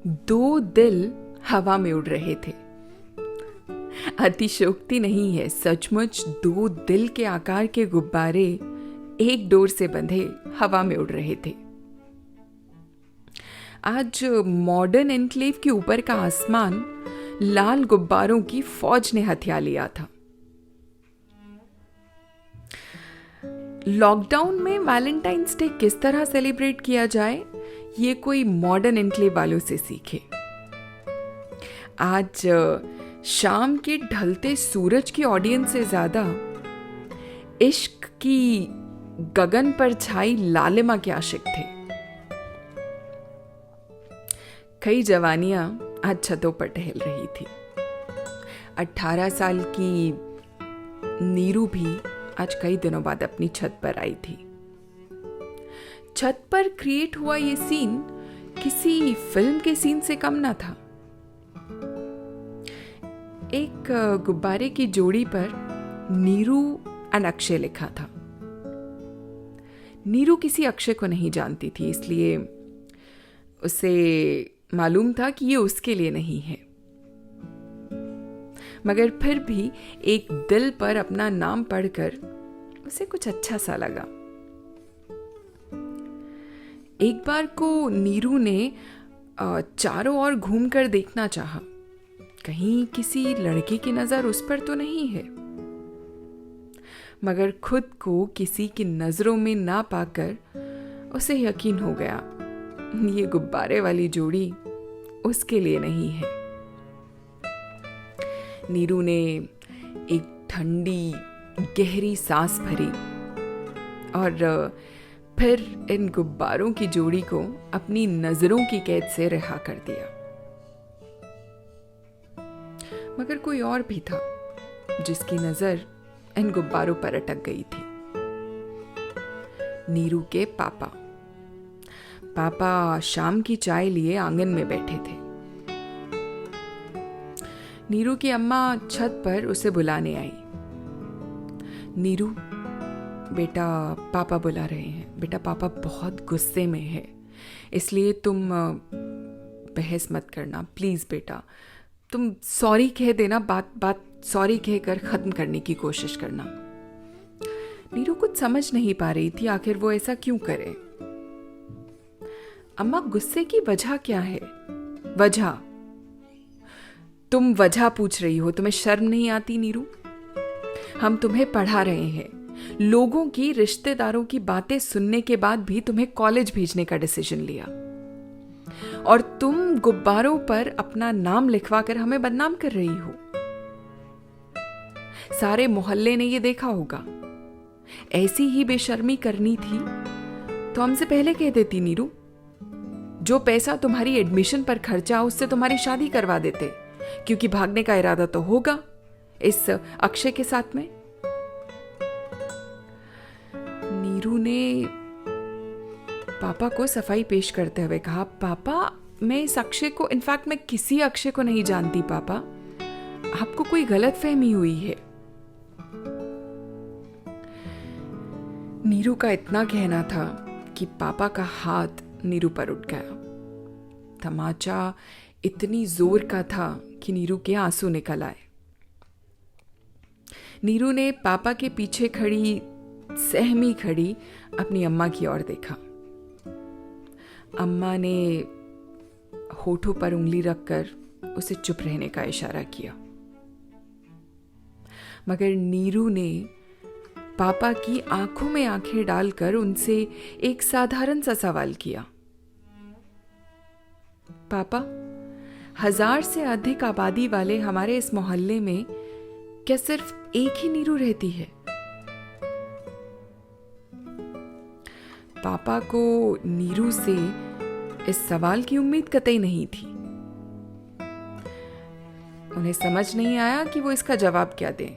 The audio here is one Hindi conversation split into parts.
दो दिल हवा में उड़ रहे थे। अतिशयोक्ति नहीं है, सचमुच दो दिल के आकार के गुब्बारे एक डोर से बंधे हवा में उड़ रहे थे। आज मॉडर्न एनक्लेव के ऊपर का आसमान लाल गुब्बारों की फौज ने हथिया लिया था। लॉकडाउन में वैलेंटाइंस डे किस तरह सेलिब्रेट किया जाए, ये कोई मॉडर्न एनक्लेव वालों से सीखे। आज शाम के ढलते सूरज की ऑडियंस से ज्यादा इश्क की गगन पर छाई लालिमा के आशिक थे। कई जवानियां आज छतों पर टहल रही थी। 18 साल की नीरू भी आज कई दिनों बाद अपनी छत पर आई थी। छत पर क्रिएट हुआ ये सीन किसी फिल्म के सीन से कम ना था। एक गुब्बारे की जोड़ी पर नीरू एंड अक्षय लिखा था। नीरू किसी अक्षय को नहीं जानती थी, इसलिए उसे मालूम था कि ये उसके लिए नहीं है, मगर फिर भी एक दिल पर अपना नाम पढ़कर उसे कुछ अच्छा सा लगा। एक बार को नीरू ने चारों ओर घूमकर देखना चाहा, कहीं किसी लड़के की नजर उस पर तो नहीं है, मगर खुद को किसी की नजरों में ना पाकर उसे यकीन हो गया ये गुब्बारे वाली जोड़ी उसके लिए नहीं है। नीरू ने एक ठंडी गहरी सांस भरी और फिर इन गुब्बारों की जोड़ी को अपनी नजरों की कैद से रिहा कर दिया। मगर कोई और भी था जिसकी नजर इन गुब्बारों पर अटक गई थी। नीरू के पापा शाम की चाय लिए आंगन में बैठे थे। नीरू की अम्मा छत पर उसे बुलाने आई। नीरू, बेटा पापा बुला रहे हैं। बेटा पापा बहुत गुस्से में है, इसलिए तुम बहस मत करना प्लीज बेटा। तुम सॉरी कह देना, बात सॉरी कहकर खत्म करने की कोशिश करना। नीरू कुछ समझ नहीं पा रही थी, आखिर वो ऐसा क्यों करे। अम्मा, गुस्से की वजह क्या है? वजह? तुम वजह पूछ रही हो? तुम्हें शर्म नहीं आती नीरू? हम तुम्हें पढ़ा रहे हैं, लोगों की रिश्तेदारों की बातें सुनने के बाद भी तुम्हें कॉलेज भेजने का डिसीजन लिया, और तुम गुब्बारों पर अपना नाम लिखवा कर हमें बदनाम कर रही हो। सारे मोहल्ले ने ये देखा होगा। ऐसी ही बेशर्मी करनी थी तो हमसे पहले कह देती नीरू। जो पैसा तुम्हारी एडमिशन पर खर्चा उससे तुम्हारी शादी करवा देते, क्योंकि भागने का इरादा तो होगा इस अक्षय के साथ में। नीरू ने पापा को सफाई पेश करते हुए कहा, पापा मैं इस अक्षय को, इनफैक्ट मैं किसी अक्षय को नहीं जानती पापा, आपको कोई गलतफहमी हुई है। नीरू का इतना कहना था कि पापा का हाथ नीरू पर उठ गया। तमाचा इतनी जोर का था कि नीरू के आंसू निकल आए। नीरू ने पापा के पीछे खड़ी सहमी खड़ी अपनी अम्मा की ओर देखा। अम्मा ने होठों पर उंगली रखकर उसे चुप रहने का इशारा किया, मगर नीरू ने पापा की आंखों में आंखें डालकर उनसे एक साधारण सा सवाल किया, पापा 1000 से अधिक आबादी वाले हमारे इस मोहल्ले में क्या सिर्फ एक ही नीरू रहती है? पापा को नीरू से इस सवाल की उम्मीद कतई नहीं थी। उन्हें समझ नहीं आया कि वो इसका जवाब क्या दें,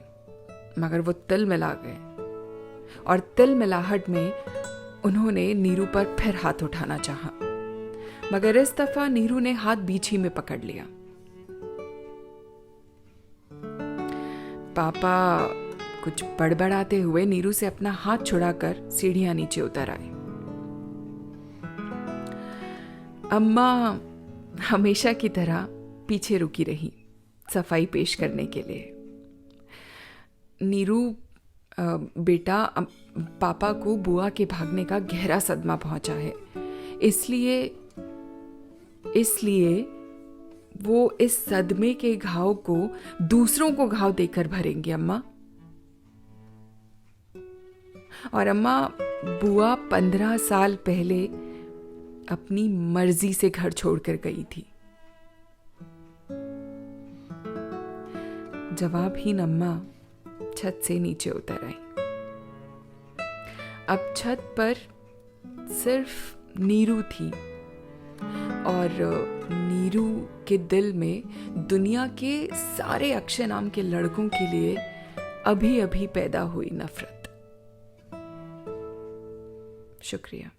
मगर वो तिल मिला गए और तिल मिलाहट में उन्होंने नीरू पर फिर हाथ उठाना चाहा, मगर इस दफा नीरू ने हाथ बीच ही में पकड़ लिया। पापा कुछ बड़बड़ाते हुए नीरू से अपना हाथ छुड़ाकर सीढ़ियां नीचे उतर आए। अम्मा हमेशा की तरह पीछे रुकी रही सफाई पेश करने के लिए। नीरू बेटा, पापा को बुआ के भागने का गहरा सदमा पहुंचा है, इसलिए वो इस सदमे के घाव को दूसरों को घाव देकर भरेंगे अम्मा। और अम्मा, बुआ 15 साल पहले अपनी मर्जी से घर छोड़कर गई थी। जवाबहीन अम्मा छत से नीचे उतर आई। अब छत पर सिर्फ नीरू थी और नीरू के दिल में दुनिया के सारे अक्षय नाम के लड़कों के लिए अभी अभी पैदा हुई नफरत। शुक्रिया।